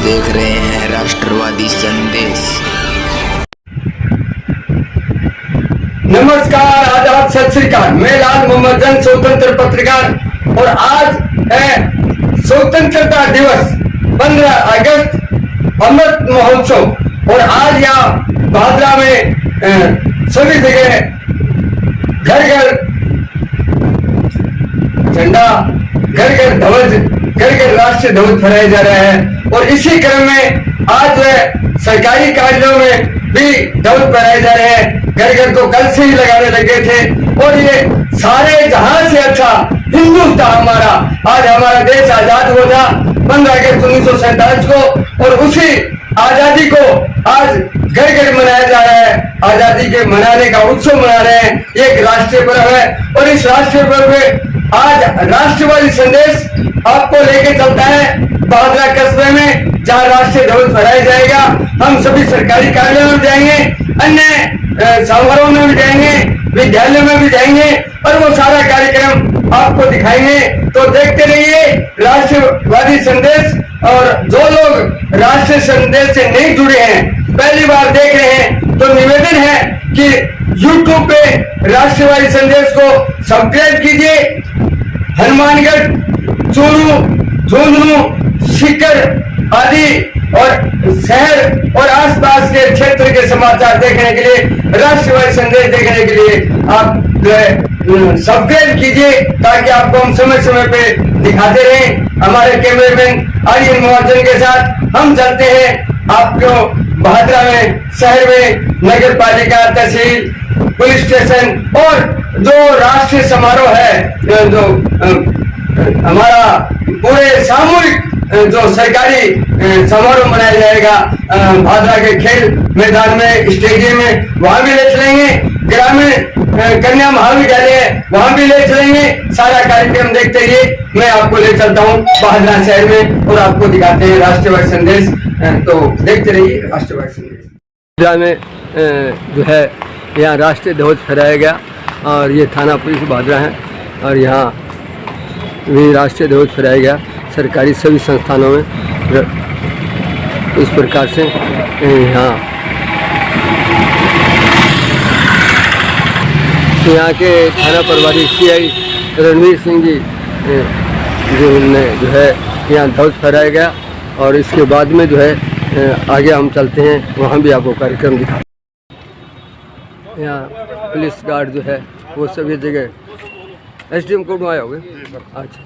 देख रहे हैं राष्ट्रवादी संदेश। नमस्कार, आदाब, सत श्री अकाल। मैं लाल मोहम्मद जंग, स्वतंत्र पत्रकार। और आज है स्वतंत्रता दिवस 15 अगस्त, अमृत महोत्सव। और आज यहाँ भादरा में सभी जगह घर घर झंडा, घर घर ध्वज, घर घर राष्ट्रीय ध्वज फहराए जा रहे हैं। और इसी क्रम में आज सरकारी कार्यालयों में भी ध्वज फहराए जा रहे हैं। घर घर तो कल से ही लगाने लगे थे। और ये सारे जहां से अच्छा हिंदुस्तान हमारा, आज हमारा देश आजाद हुआ था 15 अगस्त 1947 को। और उसी आजादी को आज घर घर मनाया जा रहा है। आजादी के मनाने का उत्सव मना रहे हैं। ये एक राष्ट्रीय पर्व है। और इस राष्ट्रीय पर्व में आज राष्ट्रवादी संदेश आपको लेके चलता है भादरा कस्बे में, जहाँ राष्ट्रीय ध्वज फहराया जाएगा। हम सभी सरकारी कार्यालयों में जाएंगे, अन्य समारोह में भी जाएंगे, विद्यालय में भी जाएंगे और वो सारा कार्यक्रम आपको दिखाएंगे। तो देखते रहिए राष्ट्रवादी संदेश। और जो लोग राष्ट्रीय संदेश से नहीं जुड़े हैं, पहली बार देख रहे हैं, तो निवेदन है कि YouTube पे राष्ट्रवादी संदेश को सब्सक्राइब कीजिए। हनुमानगढ़, चूरू, झुंझुनू, सीकर आदि और शहर और आसपास के क्षेत्र के समाचार देखने के लिए, राष्ट्रवादी संदेश देखने के लिए आप सब्सक्राइब कीजिए, ताकि आपको हम समय समय पे दिखाते रहें। हमारे कैमरामैन आर्यन महाजन के साथ हम चलते हैं आपको भादरा में, शहर में, नगर पालिका, तहसील, पुलिस स्टेशन और जो राष्ट्रीय समारोह है, जो हमारा पूरे सामूहिक जो सरकारी समारोह मनाया जाएगा भादरा के खेल मैदान में, स्टेडियम में, वहां भी ले चलेंगे। ग्रामीण कन्या महाविद्यालय, वहां भी ले चलेंगे। सारा कार्यक्रम देखते ही मैं आपको ले चलता हूँ भादरा शहर में और आपको दिखाते हैं राष्ट्रवादी संदेश। तो देखते रहिए राष्ट्रवादी संदेश। भादरा में जो है यहाँ राष्ट्रीय ध्वज फहराया गया और ये थाना पुलिस भादरा है। और यहाँ भी राष्ट्रीय ध्वज फहराया गया सरकारी सभी संस्थानों में। इस प्रकार से यहाँ के थाना प्रभारी CI रणवीर सिंह जी जो है यहाँ ध्वज फहराया गया। और इसके बाद में जो है आगे हम चलते हैं, वहाँ भी आपको कार्यक्रम दिखा। यहाँ पुलिस गार्ड जो है वो सभी जगह SDM कोर्ट में आए होंगे। अच्छा,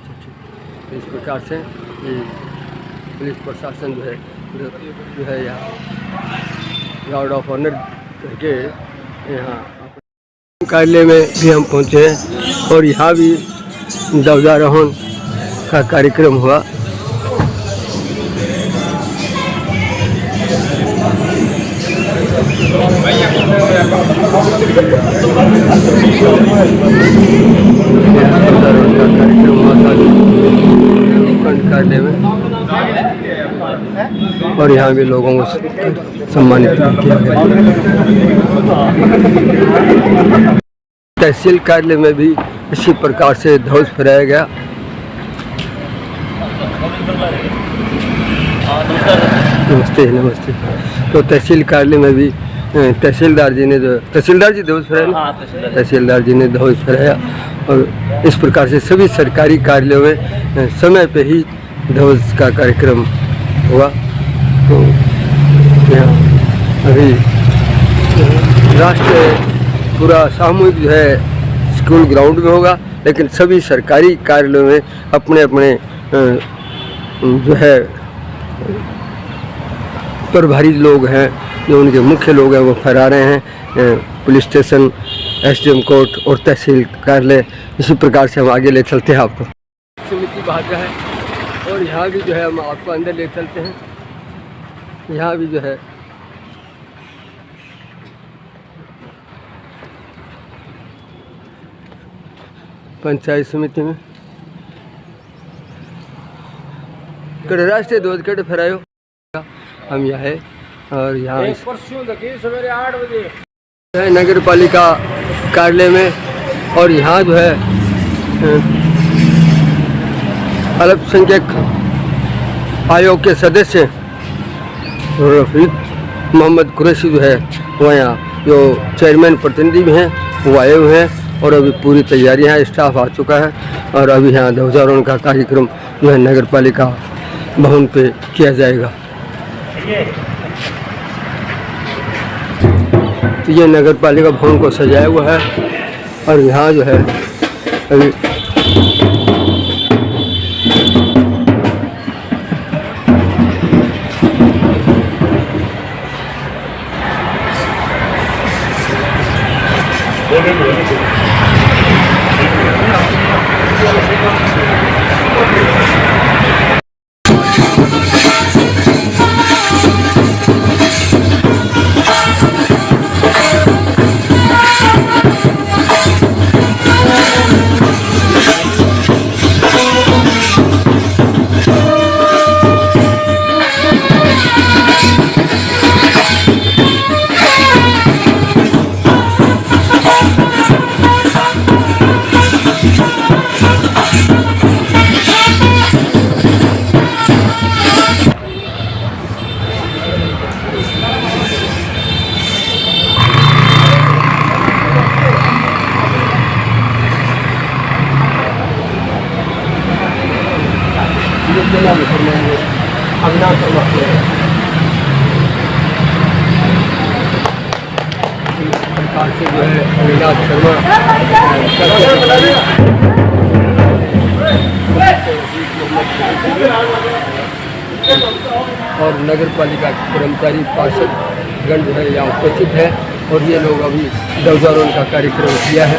इस प्रकार से पुलिस प्रशासन जो है यहाँ गार्ड ऑफ ऑनर करके यहाँ कार्यालय में भी हम पहुँचे हैं। और यहाँ भी ध्वजारोहण का कार्यक्रम हुआ। कार्यालय में और यहाँ भी लोगों को सम्मानित किया गया। तहसील कार्यालय में भी इसी प्रकार से ध्वज फहराया गया। नमस्ते। तो तहसील कार्यालय में भी तहसीलदार जी ने ध्वज फहराया, तहसीलदार जी ने ध्वज फहराया। और इस प्रकार से सभी सरकारी कार्यालयों में समय पे ही ध्वज का कार्यक्रम हुआ। तो यहाँ अभी राष्ट्रीय पूरा सामूहिक जो है स्कूल ग्राउंड में होगा, लेकिन सभी सरकारी कार्यालयों में अपने अपने जो है प्रभारी लोग हैं, जो उनके मुख्य लोग हैं, वो फहरा रहे हैं। पुलिस स्टेशन, SDM कोर्ट और तहसील कार्यालय, इसी प्रकार से हम आगे ले चलते हैं आपको। समिति भादरा है और यहाँ भी जो है हम आपको अंदर ले चलते हैं। यहाँ भी जो है पंचायत समिति में कड़े राष्ट्रीय ध्वज कड़े फहरायो हम यहाँ है। और यहाँ सवेरे 8 बजे नगर पालिका कार्यालय में। और यहाँ जो है अल्पसंख्यक आयोग के सदस्य रफ़ीक मोहम्मद कुरैशी जो है वो यहाँ जो चेयरमैन प्रतिनिधि भी हैं वो आए हुए हैं और अभी पूरी तैयारियां हैं, स्टाफ आ चुका है और अभी यहाँ ध्वजारोहण का कार्यक्रम जो है नगर पालिका भवन पे किया जाएगा। तो ये नगर पालिका भवन को सजाया हुआ है और यहाँ जो है अभी जो है अविनाश शर्मा और नगर पालिका के कर्मचारी पार्षद गण जो है यहाँ उपस्थित है और ये लोग अभी ध्वजारोहण का कार्यक्रम किया है।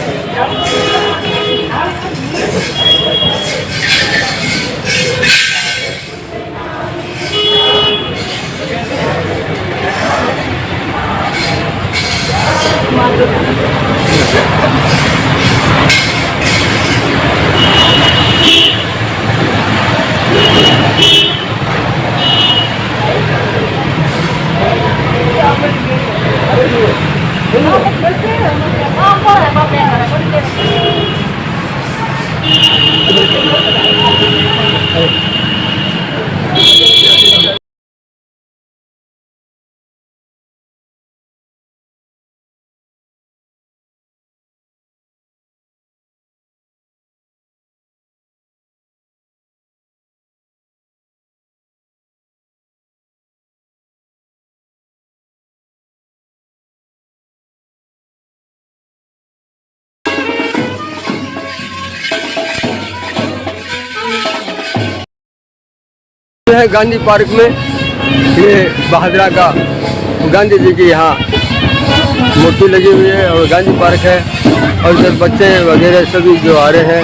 है गांधी पार्क में ये बहादुरा का गांधी जी की यहाँ मूर्ति लगी हुई है और गांधी पार्क है और इधर बच्चे वगैरह सभी जो आ रहे हैं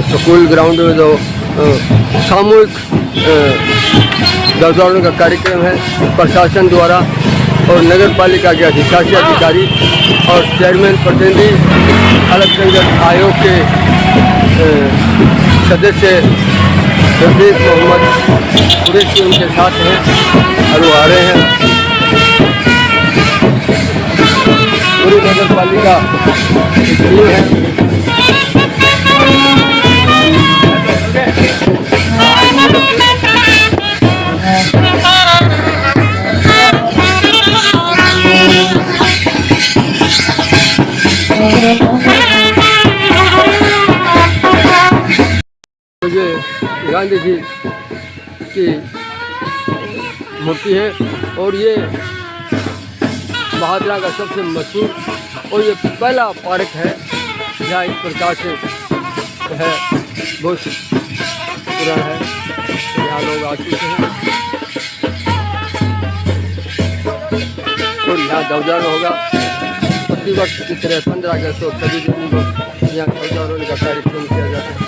स्कूल ग्राउंड में जो सामूहिक ध्वजारोहण का कार्यक्रम है प्रशासन द्वारा और नगर पालिका के अधिकारी और चेयरमैन प्रतिनिधि अल्पसंख्यक आयोग के सदस्य रफ़ीक मोहम्मद कुरैशी उनके साथ हैं और वो आ रहे हैं। पूरी नगर पालिका टीम है। ये गांधी जी की मूर्ति है और ये बहादुरा का सबसे मशहूर और ये पहला पार्क है जहाँ इस प्रकार से है बहुत पुराना है। यहाँ लोग आ चुके हैं और यहाँ ध्वजारोहण होगा प्रतिवर्ष की तरह 15 अगस्त और 26 जून को यहाँ ध्वजारोहण का कार्यक्रम किया जाता है।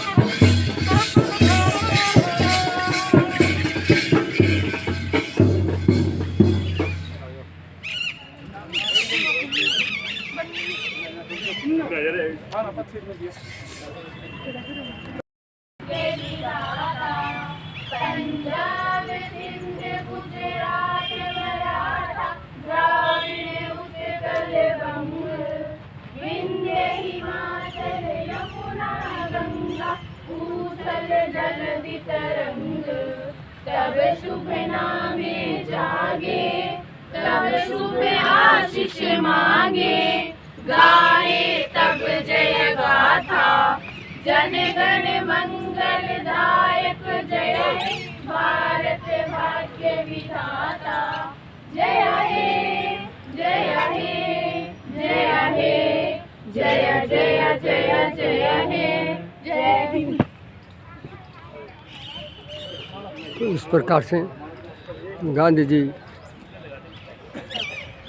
पंजाब सिंध गुजरात मराठा द्राविड़ उत्कल बंग विंध्य हिमाचल यमुना गंगा ऊसर जल वितरंग तब शुभ नामे जागे, तब शुभ आशीष मांगे, गाए तब जय गाथा, जन गण मंगलदायक जय हे भारत भाग्य विधाता। जय हे जय हे जय हे जय जय जय जय हे जय हिंद। तो इस प्रकार से गांधी जी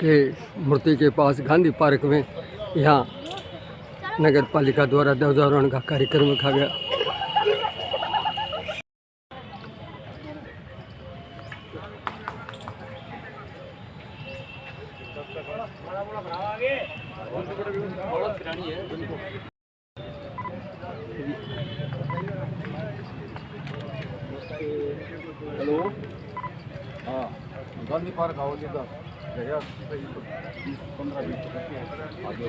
के मूर्ति के पास गांधी पार्क में यहाँ नगर पालिका द्वारा ध्वजारोहण का कार्यक्रम रखा गया। हेलो, हाँ गांधी पार्क आओ जी, जगह 15-20 आगे।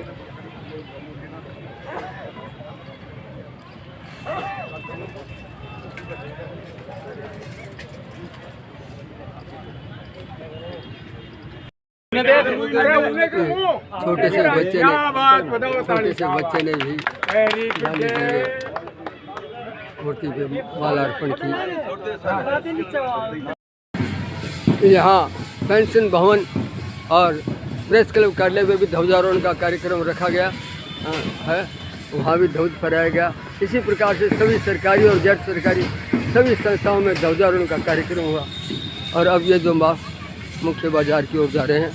छोटे से बच्चे ने भी गांधी जी के मूर्ति पे मालार्पण की। यहाँ पेंशन भवन और प्रेस क्लब कार्यालय में भी ध्वजारोहण का कार्यक्रम रखा गया है, वहाँ भी ध्वज फहराया गया। इसी प्रकार से सभी सरकारी और गैर सरकारी सभी संस्थाओं में ध्वजारोहण का कार्यक्रम हुआ। और अब ये जो मुख्य बाजार की ओर जा रहे हैं।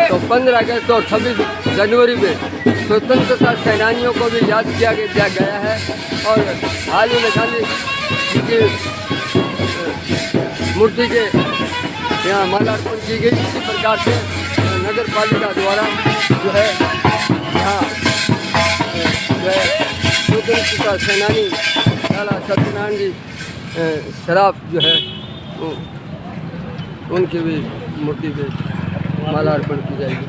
तो 15 अगस्त और 26 जनवरी में स्वतंत्रता सेनानियों को भी याद किया गया है। और हाल ही में गांधी जी की मूर्ति के यहाँ मालार्पण की गई। इसी प्रकार से नगर पालिका द्वारा जो है यहाँ स्वतंत्रता सेनानी लाला सत्यनारायण जी शराफ जो है उनकी भी मूर्ति पे मालार्पण की जाएगी।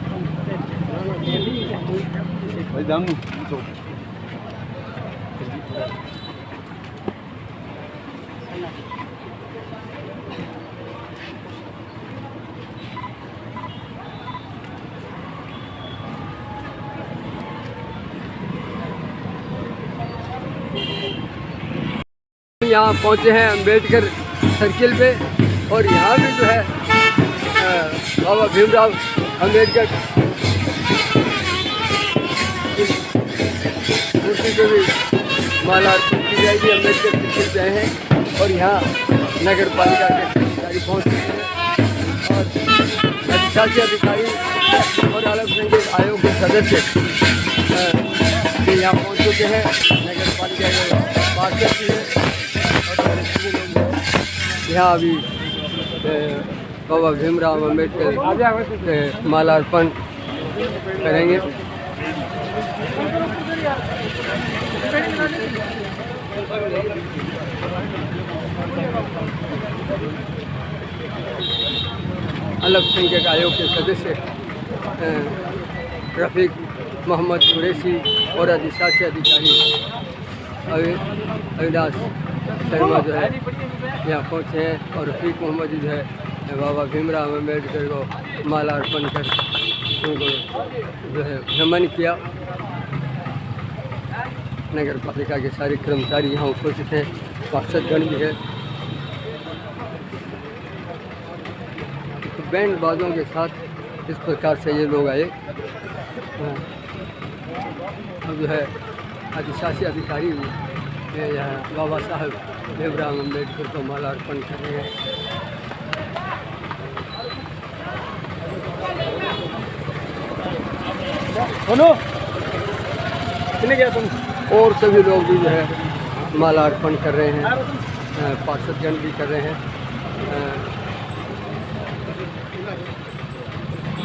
यहाँ पहुँचे हैं अम्बेडकर सर्किल पे और यहाँ भी जो है बाबा भीमराव अम्बेडकर मूर्ति को भी मालार्पण की जाएगी। अम्बेडकर सर्किल पे आए हैं और यहाँ नगर पालिका के अधिकारी पहुँच चुके हैं और अधिशासी अधिकारी और अलग संगीत आयोग के सदस्य भी यहाँ पहुँच चुके हैं। नगर पालिका के पार्षद भी है यहाँ अभी बाबा भीमराव अम्बेडकर मालार्पण करेंगे। अल्पसंख्यक आयोग के सदस्य रफीक मोहम्मद कुरैशी और अधिशासी अधिकारी अविनाश शर्मा जो है यहाँ पहुँचे हैं और रफीक मोहम्मद जो है बाबा भीमराव अम्बेडकर को मालार्पण कर उनको जो है नमन किया। नगर पालिका के सारे कर्मचारी यहाँ उपस्थित हैं, पार्षदगण भी है। तो बैंड बाजों के साथ इस प्रकार से ये लोग आए। अब जो है अधिशासी अधिकारी यहाँ बाबा साहब भीमराव अम्बेडकर को मालार्पण कर रहे हैं। और सभी लोग भी जो है मालार्पण कर रहे हैं, पार्षदगण भी कर रहे हैं,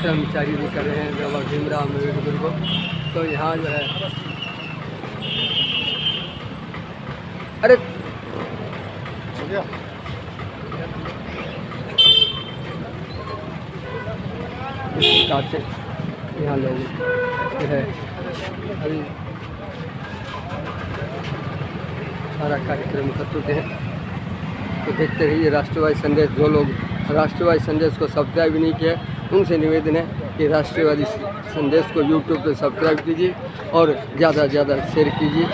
कर्मचारी भी कर रहे हैं बाबा भीमराव अम्बेडकर को। तो यहाँ जो है अरे हो गया इस प्रकार से यहाँ लोग जो है अभी सारा कार्यक्रम कर चुके हैं। तो देखते रहिए राष्ट्रवादी संदेश। जो लोग राष्ट्रवादी संदेश को सब्सक्राइब नहीं किया उनसे निवेदन है कि राष्ट्रवादी संदेश को यूट्यूब पर सब्सक्राइब कीजिए और ज़्यादा से ज़्यादा शेयर कीजिए।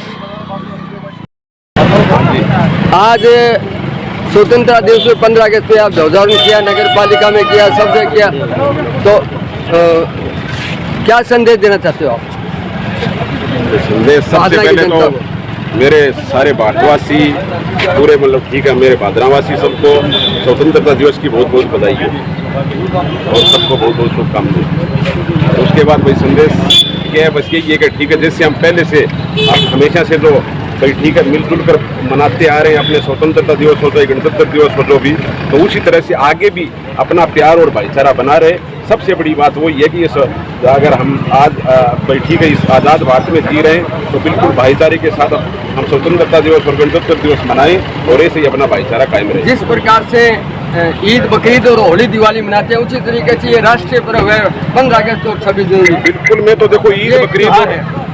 आज स्वतंत्रता दिवस में 15 अगस्त पे आप ध्वजारोहण किया, नगर पालिका में किया, सबसे किया, तो क्या संदेश देना चाहते हो आप? संदेश सबसे पहले तो मेरे सारे भारतवासी पूरे मतलब ठीक है मेरे भादरावासी सबको स्वतंत्रता दिवस की बहुत बहुत बधाई हो और सबको बहुत बहुत शुभकामनाएं। उसके बाद भाई संदेश क्या है, बस यही है कि ठीक है जैसे हम पहले से हमेशा से तो भाई ठीक है मिलजुल कर मनाते आ रहे हैं अपने स्वतंत्रता दिवस हो चाहे गणतंत्र दिवस हो जो भी, तो उसी तरह से आगे भी अपना प्यार और भाईचारा बना रहे। सबसे बड़ी बात वही है कि अगर हम आज भाई ठीक है इस आज़ाद भारत में जी रहे हैं तो बिल्कुल भाईचारे के साथ हम स्वतंत्रता दिवस और गणतंत्र दिवस मनाएं और ऐसे ही अपना भाईचारा कायम रहे। जिस प्रकार से ईद बकरीद और होली दिवाली मनाते हैं उसी तरीके से ये राष्ट्रीय पर्व है 15 अगस्त और 26 जनवरी। बिल्कुल, मैं तो देखो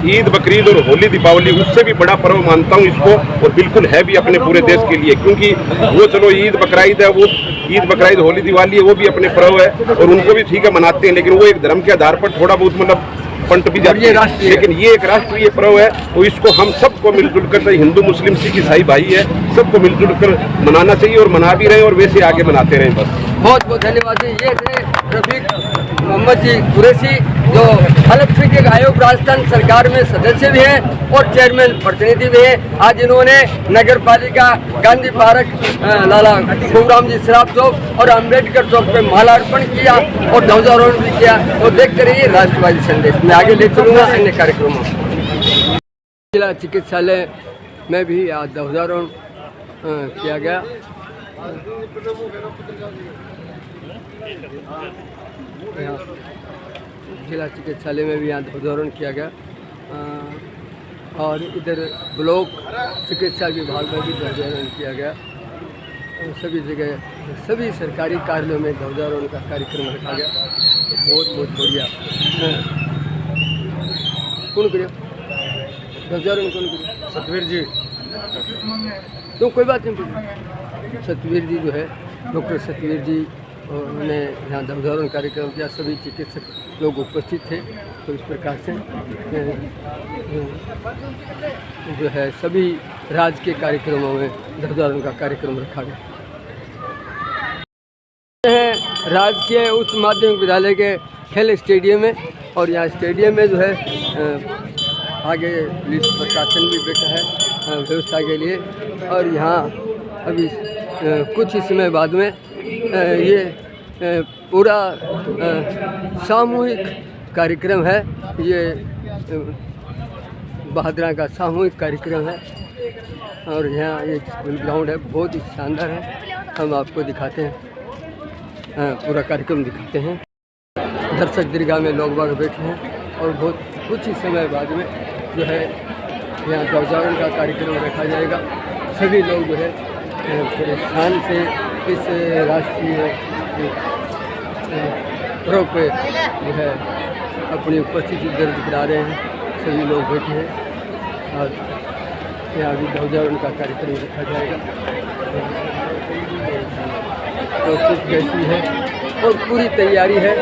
ईद बकरीद और होली दीपावली उससे भी बड़ा पर्व मानता हूँ इसको, और बिल्कुल है भी अपने पूरे देश के लिए, क्योंकि वो चलो ईद बकरीद है, वो ईद बकरीद होली दिवाली है वो भी अपने पर्व है और उनको भी ठीक है मनाते हैं, लेकिन वो एक धर्म के आधार पर थोड़ा बहुत मतलब पंट भी जाती है, लेकिन ये एक राष्ट्रीय पर्व है तो इसको हम सबको मिलजुल कर, हिंदू मुस्लिम सिख ईसाई भाई है, सबको मिलजुल कर मनाना चाहिए और मना भी रहे और वैसे आगे मनाते रहें। बस बहुत बहुत धन्यवाद। ये थे रफीक मोहम्मद जी कुरैशी जो अल्पसंख्यक आयोग राजस्थान सरकार में सदस्य भी हैं और चेयरमैन प्रतिनिधि भी हैं। आज इन्होंने नगर पालिका गांधी पार्क लाला खूबराम जी सराफ चौक और अम्बेडकर चौक पे मालार्पण किया और ध्वजारोहण भी किया। तो देखते रहिए राष्ट्रवादी संदेश। मैं आगे ले चलूँगा अन्य कार्यक्रमों। जिला चिकित्सालय में भी आज ध्वजारोहण किया गया। जिला चिकित्सालय में भी यहाँ ध्वजारोहण किया गया और इधर ब्लॉक चिकित्सा विभाग में भी ध्वजारोहण किया गया। सभी जगह सभी सरकारी कार्यालयों में ध्वजारोहण का कार्यक्रम रखा गया। बहुत बहुत बढ़िया। कौन करियो ध्वजारोहण? कौन करियो? सतवीर जी। तो कोई बात नहीं, सतवीर जी जो है डॉक्टर सतवीर जी उन्होंने यहाँ ध्वजारोहण कार्यक्रम किया। सभी चिकित्सक लोग उपस्थित थे। तो इस प्रकार से जो है सभी राजकीय कार्यक्रमों में ध्वजारोहण का कार्यक्रम रखा गया है। राजकीय उच्च माध्यमिक विद्यालय के खेल स्टेडियम में, और यहाँ स्टेडियम में जो है आगे पुलिस प्रशासन भी बैठा है व्यवस्था के लिए। और यहाँ अभी कुछ ही समय बाद में ये पूरा सामूहिक कार्यक्रम है। ये बहादुरा का सामूहिक कार्यक्रम है और यहाँ एक ग्राउंड है, बहुत ही शानदार है। हम आपको दिखाते हैं, पूरा कार्यक्रम दिखाते हैं। दर्शक दीर्घा में लोग बाग बैठे हैं और बहुत कुछ ही समय बाद में जो है यहाँ ध्वजारोहण का कार्यक्रम रखा जाएगा। सभी लोग जो है पूरे शान से इस राष्ट्रीय पर्व पे जो है अपनी उपस्थिति दर्ज करा रहे हैं। सभी लोग बैठे हैं और यहाँ भी ध्वजारोहण का कार्यक्रम रखा जाएगा। तो कुछ कैसी है और पूरी तैयारी है।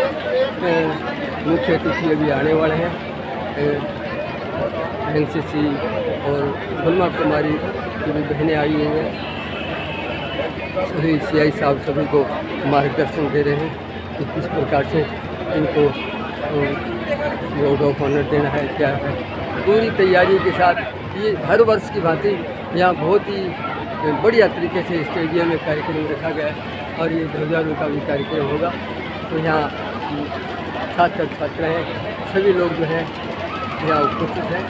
मुख्य अतिथि अभी आने वाले हैं। एनसीसी और ब्रह्मा कुमारी की भी बहनें आई हुई हैं। सभी सीआई साहब सभी को मार्गदर्शन दे रहे हैं कि किस प्रकार से इनको वोट ऑफ ऑनर देना है, क्या है। पूरी तैयारी के साथ ये हर वर्ष की भांति यहाँ बहुत ही बढ़िया तरीके से स्टेडियम में कार्यक्रम रखा गया है और ये ध्वजारोहण का भी कार्यक्रम होगा। तो यहाँ छात्र छात्राएँ सभी लोग जो हैं यहाँ उपस्थित हैं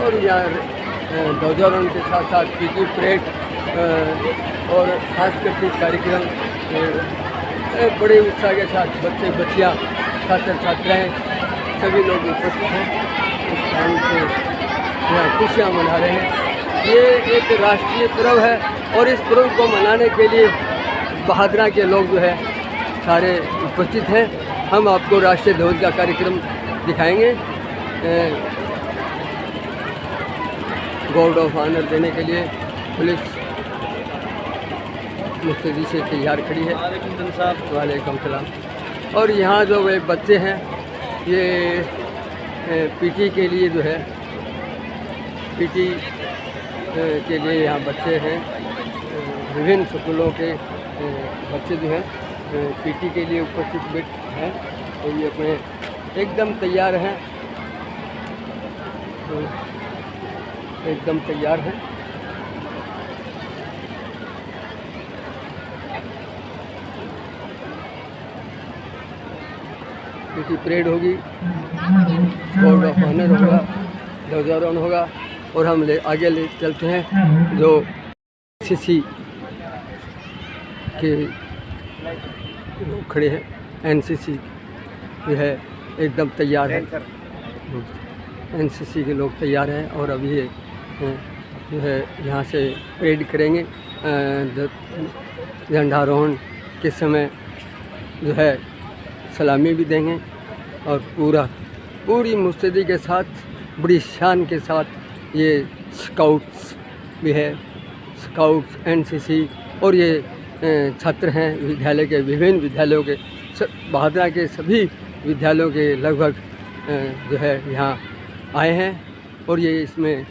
और यहाँ ध्वजारोहण के साथ साथ पीटी परेड और सांस्कृतिक कार्यक्रम बड़े उत्साह के साथ बच्चे बच्चियाँ छात्र छात्राएँ सभी लोग उपस्थित हैं। इस काम से यहाँ खुशियाँ मना रहे हैं ये एक राष्ट्रीय पर्व है और इस पर्व को मनाने के लिए बहादुरा के लोग जो है सारे उपस्थित हैं। हम आपको राष्ट्रीय ध्वज का कार्यक्रम दिखाएंगे। गार्ड ऑफ ऑनर देने के लिए पुलिस मुस्तैदी से तैयार खड़ी है। वालेकुम सलाम। और यहाँ जो वे बच्चे हैं ये पीटी के लिए जो है पीटी के लिए यहाँ बच्चे हैं। विभिन्न स्कूलों के बच्चे जो हैं पीटी के लिए उपस्थित हैं और ये अपने एकदम तैयार हैं, एकदम तैयार हैं। पीटी परेड होगी, गार्ड ऑफ ऑनर होगा, ध्वजारोहण होगा और हम आगे ले चलते हैं। जो एनसीसी के लोग खड़े हैं, एनसीसी जो है एकदम तैयार है। एनसीसी के लोग तैयार हैं और अभी ये जो है यहाँ से परेड करेंगे। झंडारोहण के समय जो है सलामी भी देंगे और पूरी मुस्तैदी के साथ, बड़ी शान के साथ ये स्काउट्स भी है, स्काउट्स, एनसीसी और ये छात्र हैं विद्यालय के, विभिन्न विद्यालयों के, बहादुरा के सभी विद्यालयों के लगभग जो है यहाँ आए हैं और ये इसमें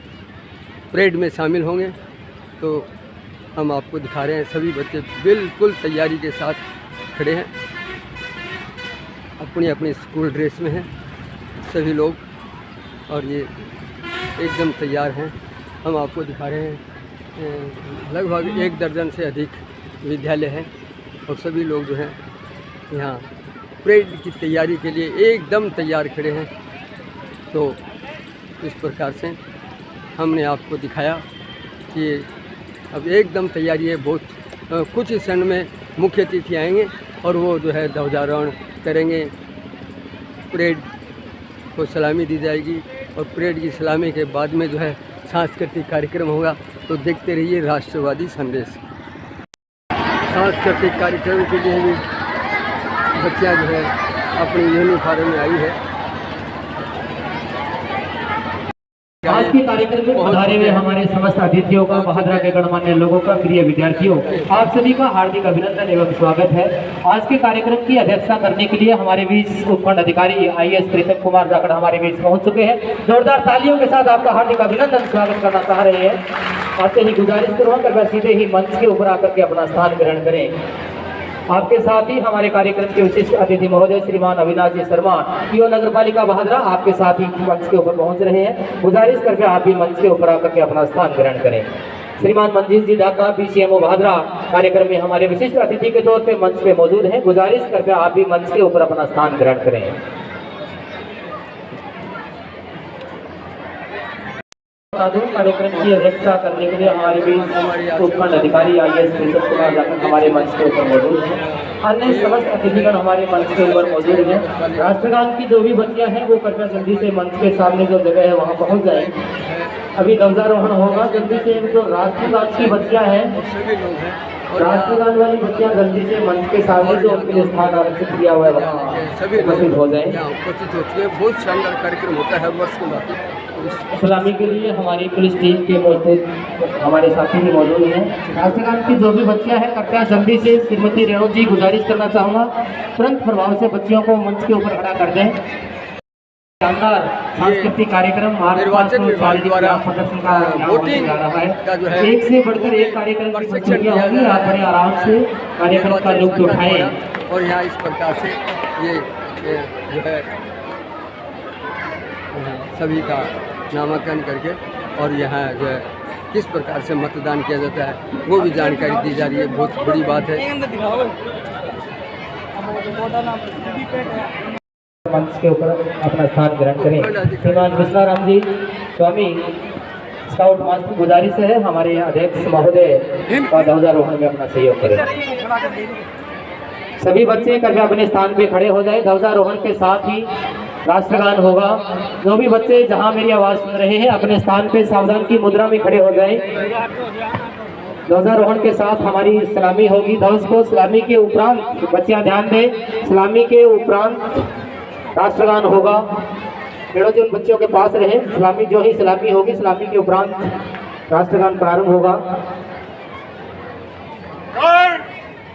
परेड में शामिल होंगे। तो हम आपको दिखा रहे हैं, सभी बच्चे बिल्कुल तैयारी के साथ खड़े हैं, अपनी अपनी स्कूल ड्रेस में हैं सभी लोग और ये एकदम तैयार हैं। हम आपको दिखा रहे हैं लगभग 1 दर्जन से अधिक विद्यालय हैं और सभी लोग जो हैं यहाँ परेड की तैयारी के लिए एकदम तैयार खड़े हैं। तो इस प्रकार से हमने आपको दिखाया कि अब एकदम तैयारी है। बहुत कुछ ही क्षण में मुख्य अतिथि आएंगे और वो जो है ध्वजारोहण करेंगे, परेड को सलामी दी जाएगी और परेड की सलामी के बाद में जो है सांस्कृतिक कार्यक्रम होगा। तो देखते रहिए राष्ट्रवादी संदेश। सांस्कृतिक कार्यक्रम के लिए भी बच्चियाँ जो है अपनी यूनिफॉर्म में आई है। आज के कार्यक्रम में पधारे हुए हमारे समस्त अतिथियों का, बहादुरा के गणमान्य लोगों का, प्रिय विद्यार्थियों, आप सभी का हार्दिक अभिनंदन एवं स्वागत है। आज के कार्यक्रम की अध्यक्षता करने के लिए हमारे बीच उपखंड अधिकारी IAS प्रीतम कुमार जाखड़ हमारे बीच पहुंच चुके हैं। जोरदार तालियों के साथ आपका हार्दिक अभिनंदन स्वागत करना चाह रहे हैं। आते ही गुजारिश करूँगा कृपया सीधे ही मंच के ऊपर आकर के अपना स्थान ग्रहण करें। आपके साथ ही हमारे कार्यक्रम के विशिष्ट अतिथि महोदय श्रीमान अविनाश जी शर्मा, PO नगर पालिका बहादुरा, आपके साथ ही मंच के ऊपर पहुंच रहे हैं। गुजारिश करके आप भी मंच के ऊपर आकर के अपना स्थान ग्रहण करें। श्रीमान मंजीत जी ढाका, PCMO बहादुरा, कार्यक्रम में हमारे विशिष्ट अतिथि के तौर पे मंच पे मौजूद हैं। गुजारिश करके आप भी मंच के ऊपर अपना स्थान ग्रहण करें। कार्यक्रम की अध्यक्षता करने के लिए हमारे बीच उपखंड अधिकारी IAS प्रीतम कुमार जाखड़ हमारे मंच के ऊपर मौजूद हैं। अन्य समस्त अतिथिगण हमारे मंच के ऊपर मौजूद हैं। राष्ट्रगान की जो भी बच्चियां हैं वो कृपया जल्दी से मंच के सामने जो जगह है वहां पहुंच जाएं। अभी ध्वजारोहण होगा, जल्दी से जो राष्ट्रगान की बच्चियां हैं, राष्ट्रगान वाली बच्चियां जल्दी से मंच के सामने जो उनके लिए स्थान आरक्षित किया हुआ है वहाँ उपस्थित हो जाए। उपस्थित हो चुके हैं। बहुत शानदार कार्यक्रम होता है वर्ष के बाद। सलामी के लिए हमारी पुलिस टीम के मौजूद हमारे साथी भी मौजूद हैं। राष्ट्रगान की जो भी बच्चियां हैं कृपया जल्दी से, श्रीमती रेणु जी गुजारिश करना चाहूँगा तुरंत प्रभाव से बच्चियों को मंच के ऊपर खड़ा कर दें। शानदार सांस्कृतिक कार्यक्रम निर्वाचन विभाग द्वारा प्रदर्शन का वोटिंग का जो है एक से बढ़कर एक कार्यक्रम की प्रस्तुतियां होंगी। आप बड़े आराम से कार्यक्रम का लुत्फ उठाएं। और यहाँ इस प्रकार से ये जो है सभी का नामांकन करके और यहाँ जो है किस प्रकार से मतदान किया जाता है वो भी जानकारी दी जा रही है। बहुत बड़ी बात है। मंच के ऊपर अपना स्थान ग्रहण करें। श्रीमान कृष्णाराम जी स्वामी स्काउट मास्टर, गुजारिश है हमारे अध्यक्ष महोदय का ध्वजारोहण में अपना सहयोग करें। सभी बच्चे कृपया अपने स्थान पे खड़े हो जाए। ध्वजारोहण के साथ ही राष्ट्रगान होगा। जो भी बच्चे जहां मेरी आवाज सुन रहे हैं अपने स्थान पे सावधान की मुद्रा में खड़े हो जाएं। ध्वजारोहण के साथ हमारी सलामी होगी। ध्वज को सलामी के उपरांत बच्चियां ध्यान दें, सलामी के उपरांत राष्ट्रगान होगा। पेड़ों जो बच्चों के पास रहे, सलामी जो ही सलामी होगी, सलामी के उपरांत राष्ट्रगान प्रारंभ होगा।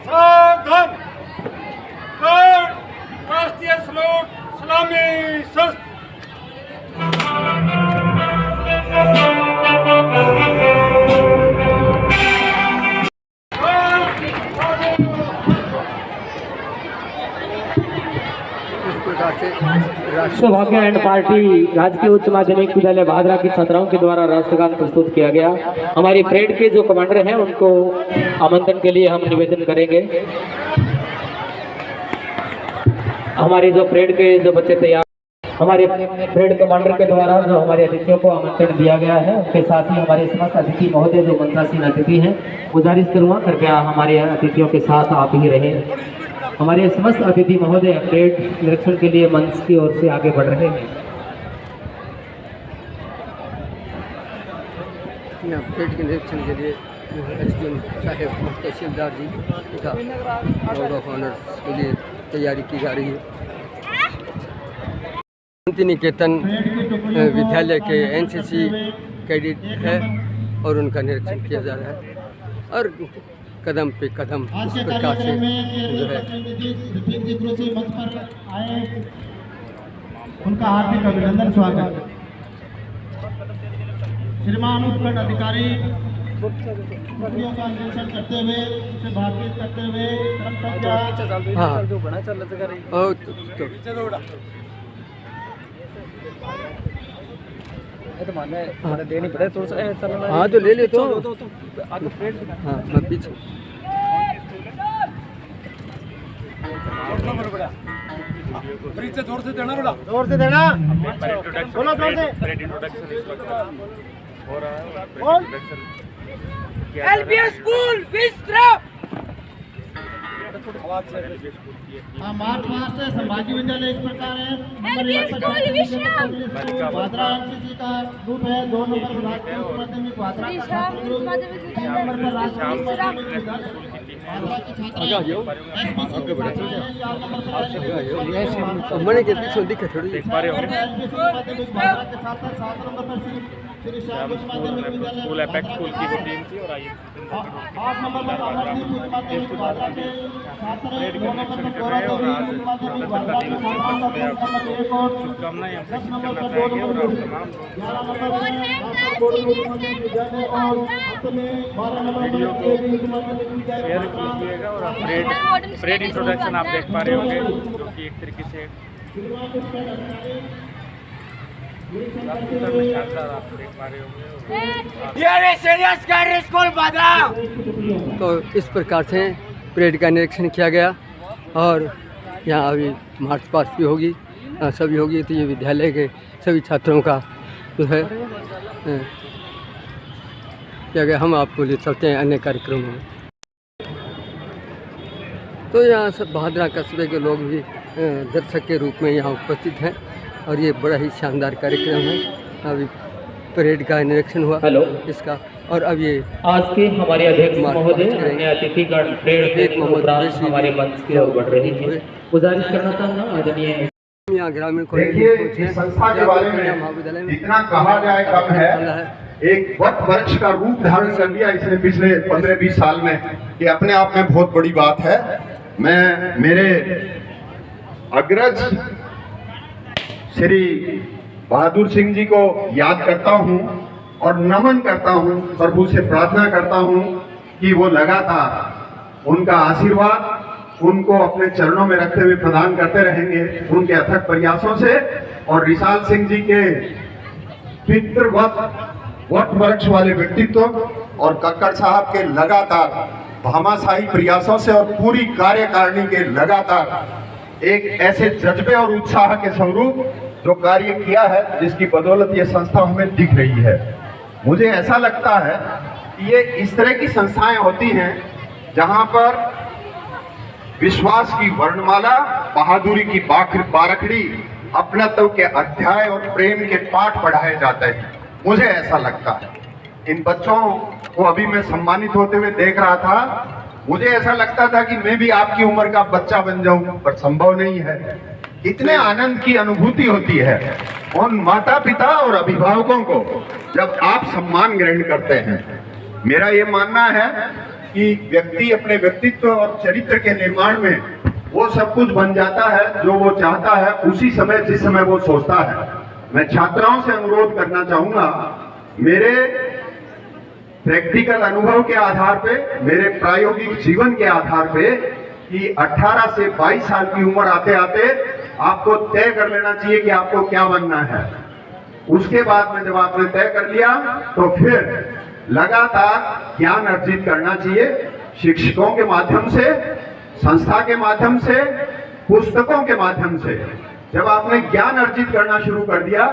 सावधान, राष्ट्रीय सलोट सलामी शस्त्र। सौभाग्य एंड पार्टी राजकीय उच्च माध्यमिक विद्यालय भादरा की छात्राओं के द्वारा राष्ट्रगान प्रस्तुत किया गया। हमारी परेड के जो कमांडर हैं उनको आमंत्रण के लिए हम निवेदन करेंगे। हमारे जो परेड के जो बच्चे तैयार, हमारे परेड कमांडर के द्वारा जो हमारे अतिथियों को आमंत्रण दिया गया है, उसके साथ ही हमारे समस्त अतिथि महोदय जो मंत्रासीन अतिथि हैं, गुजारिश करूँगा कृपया हमारे अतिथियों के साथ आप ही रहें। हमारे समस्त अतिथि महोदय परेड निरीक्षण के लिए मंच की ओर से आगे बढ़ रहे हैं। परेड के निरीक्षण के लिए एसडीएम साहेब तहसीलदार जी तथा बोर्ड ऑफ ऑनर्स के लिए तैयारी की जा रही है। शांति निकेतन विद्यालय के एनसीसी कैडेट है और उनका निरीक्षण किया जा रहा है और कदम पे कदम इस प्रकार से जो है उनका हार्दिक अभिनंदन स्वागत। श्रीमान उपखंड अधिकारी कुर्सियों का निरीक्षण करते हुए, उसे बातचीत करते हुए देनी पड़े तो हाँ तो ले ले तो हाँ मैं पीछे जोर से देना बेटा, जोर से देना, बोलो जोर से। एलबीएस स्कूल विस्त्रा। मार्च पास्ट है संभाजी विद्यालय इस प्रकार है। एलबीएस स्कूल विश्राम। भादरा एनसीसी का ग्रुप है। 2 नंबर राजकीय उच्च माध्यमिक भादरा का छात्र ग्रुप, 3 नंबर पर राजकीय उच्च माध्यमिक विद्यालय भादरा के छात्र बड़े के पीछे दिखे थोड़ी देख पा रहे हो। माध्यमिक भादरा के छात्र 7 नंबर पर श्री श्याम उच्च माध्यमिक विद्यालय स्कूल एपेक्स स्कूल की वो टीम थी और आइए 8 नंबर पर अमरदीप उच्च माध्यमिक भादरा के छात्र 2 नंबर पर गौरव उच्च माध्यमिक भादरा के छात्र शुभकामनाएं हम करना चाहेंगे और आप तमाम 11 नंबर पर बोर्ड उच्च माध्यमिक विद्यालय और अंत में 12 नंबर पर उच्च माध्यमिक विद्यालय शेयर कीजिएगा। और आप परेड इंट्रोडक्शन आप देख पा रहे होंगे जो कि एक तरीके से शानदार आप देख पा रहे होंगे। तो इस प्रकार से परेड का निरीक्षण किया गया और यहाँ अभी मार्च पास्ट भी होगी, सभी होगी। तो ये विद्यालय के सभी छात्रों का जो है क्या गया। हम आपको ले चलते हैं अन्य कार्यक्रमों में। तो यहाँ सब भादरा कस्बे के लोग भी दर्शक के रूप में यहाँ उपस्थित हैं और ये बड़ा ही शानदार कार्यक्रम है। अभी परेड का निरीक्षण हुआ इसका और अब ये आज के हमारे अध्यक्ष महोदय अन्य अतिथिगण परेड के उपरांत हमारे मंच की ओर बढ़ रही है। गुजारिश करना चाहूँगा आदरणीय यहाँ ग्रामीण देखिए इस संस्था के बारे में जितना कहा जाए कम है। एक वट वृक्ष का रूप धारण कर लिया इसने पिछले 15-20 साल में, ये अपने आप में बहुत बड़ी बात है। मैं मेरे अग्रज श्री बहादुर सिंह जी को याद करता हूं और नमन करता हूं, प्रभु से प्रार्थना करता हूं कि वो लगातार उनका आशीर्वाद उनको अपने चरणों में रखते हुए प्रदान करते रहेंगे उनके अथक प्रयासों से। और रिसाल सिंह जी के पितृवत वट वृक्ष वाले व्यक्तित्व और कक्कड़ साहब के लगातार भामाशाही प्रयासों से और पूरी कार्यकारिणी के लगातार एक ऐसे जज्बे और उत्साह के स्वरूप जो कार्य किया है जिसकी बदौलत ये संस्था हमें दिख रही है। मुझे ऐसा लगता है कि ये इस तरह की संस्थाएं होती हैं जहां पर विश्वास की वर्णमाला, बहादुरी की बारखड़ी अपनत्व के अध्याय और प्रेम के पाठ पढ़ाए जाते हैं, मुझे ऐसा लगता है। इन बच्चों को अभी मैं सम्मानित होते हुए देख रहा था, मुझे ऐसा लगता था कि मैं भी आपकी उम्र का बच्चा बन जाऊं, पर संभव नहीं है। इतने आनंद की अनुभूति होती है उन माता पिता और अभिभावकों को जब आप सम्मान ग्रहण करते हैं। मेरा ये मानना है कि व्यक्ति अपने व्यक्तित्व और चरित्र के निर्माण में वो सब कुछ बन जाता है जो वो चाहता है उसी समय जिस समय वो सोचता है। मैं छात्राओं से अनुरोध करना चाहूंगा, मेरे प्रैक्टिकल अनुभव के आधार पे, मेरे प्रायोगिक जीवन के आधार पे, कि 18 से 22 साल की उम्र आते आते आपको तय कर लेना चाहिए कि आपको क्या बनना है। उसके बाद में जब आपने तय कर लिया तो फिर लगातार ज्ञान अर्जित करना चाहिए, शिक्षकों के माध्यम से, संस्था के माध्यम से, पुस्तकों के माध्यम से। जब आपने ज्ञान अर्जित करना शुरू कर दिया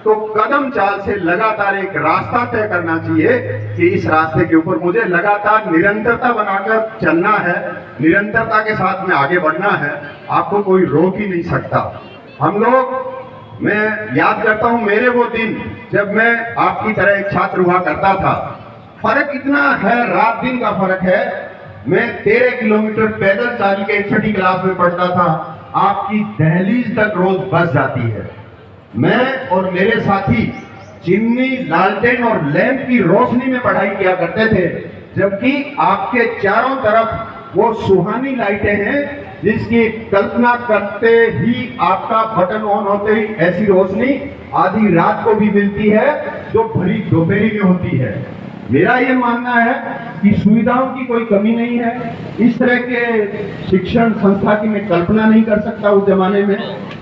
तो कदम चाल से लगातार एक रास्ता तय करना चाहिए कि इस रास्ते के ऊपर मुझे लगातार निरंतरता बनाकर चलना है, निरंतरता के साथ में आगे बढ़ना है। आपको कोई रोक ही नहीं सकता। हम लोग, मैं याद करता हूं मेरे वो दिन जब मैं आपकी तरह एक छात्र हुआ करता था। फर्क इतना है, रात दिन का फर्क है। मैं 13 किलोमीटर पैदल चाल के 6ठी क्लास में पढ़ता था, आपकी दहलीज तक रोज बस जाती है। मैं और मेरे साथी चिमनी, लालटेन और लैंप की रोशनी में पढ़ाई किया करते थे, जबकि आपके चारों तरफ वो सुहानी लाइटें हैं जिसकी कल्पना करते ही आपका बटन ऑन होते ही ऐसी रोशनी आधी रात को भी मिलती है जो भरी दोपहरी में होती है। मेरा ये मानना है कि सुविधाओं की कोई कमी नहीं है। इस तरह के शिक्षण संस्था की मैं कल्पना नहीं कर सकता उस जमाने में।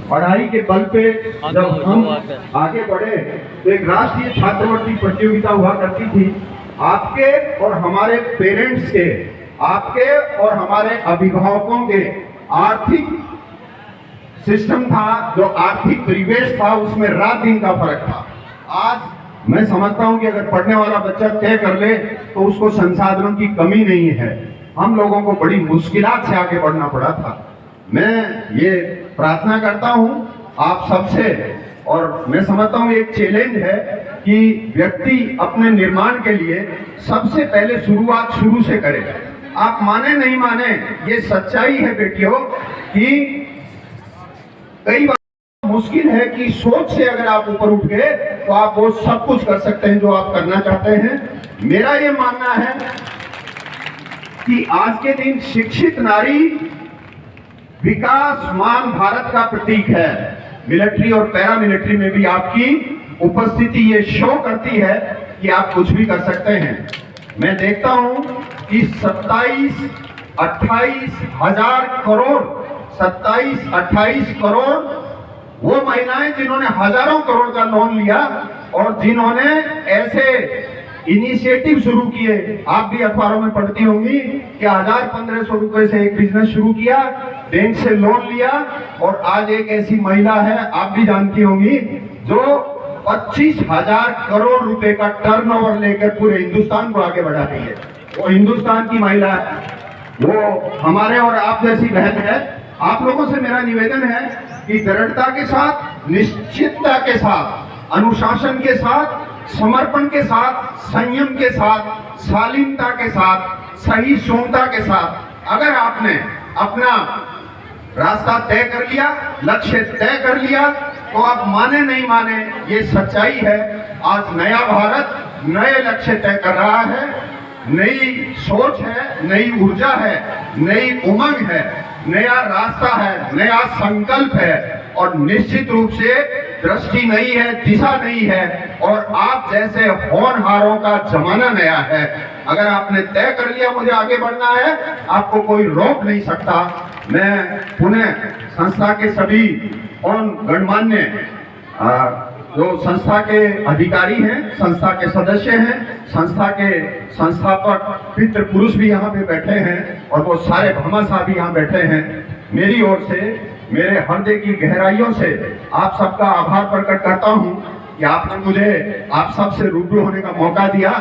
पढ़ाई के बल पे जब हम आगे बढ़े तो एक राष्ट्रीय छात्रवृत्ति प्रतियोगिता हुआ करती थी। आपके और हमारे पेरेंट्स के, आपके और हमारे अभिभावकों के आर्थिक सिस्टम था, जो आर्थिक परिवेश था, उसमें रात दिन का फर्क था। आज मैं समझता हूं कि अगर पढ़ने वाला बच्चा तय कर ले तो उसको संसाधनों की कमी नहीं है। हम लोगों को बड़ी मुश्किलात से आगे बढ़ना पड़ा था। मैं ये प्रार्थना करता हूं आप सबसे, और मैं समझता हूं एक चैलेंज है कि व्यक्ति अपने निर्माण के लिए सबसे पहले शुरुआत शुरू से करे। आप माने नहीं माने, ये सच्चाई है बेटियों कि कई बार मुश्किल है कि सोच से अगर आप ऊपर उठ गए तो आप वो सब कुछ कर सकते हैं जो आप करना चाहते हैं। मेरा ये मानना है कि आज के दिन शिक्षित नारी विकासमान भारत का प्रतीक है। मिलिट्री और पैरा मिलिट्री में भी आपकी उपस्थिति ये शो करती है कि आप कुछ भी कर सकते हैं। मैं देखता हूं कि 27-28 हजार करोड़, 27-28 करोड़ वो महिलाएं जिन्होंने हजारों करोड़ का लोन लिया और जिन्होंने ऐसे इनिशिएटिव शुरू किए। आप भी अखबारों में पढ़ती होंगी कि 1000-1500 रुपए से एक बिजनेस शुरू किया, बैंक से लोन लिया, और आज एक ऐसी महिला है, आप भी जानती होंगी, जो 25,000 करोड़ रुपए का टर्नओवर लेकर पूरे हिंदुस्तान को आगे बढ़ा रही है। वो हिंदुस्तान की महिला है, वो हमारे और आप जैसी बहन है। आप लोगों से मेरा निवेदन है कि दृढ़ता के साथ, निश्चितता के साथ, अनुशासन के साथ, समर्पण के साथ, संयम के साथ, शालीनता के साथ, सही क्षमता के साथ अगर आपने अपना रास्ता तय कर लिया, लक्ष्य तय कर लिया, तो आप माने नहीं माने, ये सच्चाई है। आज नया भारत नए लक्ष्य तय कर रहा है, नई सोच है, नई ऊर्जा है, नई उमंग है, नया रास्ता है, नया संकल्प है, और निश्चित रूप से दृष्टि नहीं है, दिशा नहीं है, और आप जैसे होनहारों का जमाना नया है। अगर आपने तय कर लिया मुझे आगे बढ़ना है, आपको कोई रोक नहीं सकता। मैं पुनः संस्था के सभी और गणमान्य जो संस्था के अधिकारी हैं, संस्था के सदस्य हैं, संस्था के संस्थापक पितृ पुरुष भी यहाँ पे बैठे हैं, और वो सारे भामाशाह भी यहाँ बैठे हैं। मेरी ओर से, मेरे हृदय की गहराइयों से आप सबका आभार प्रकट करता हूँ कि आपने मुझे आप सबसे रूबरू होने का मौका दिया।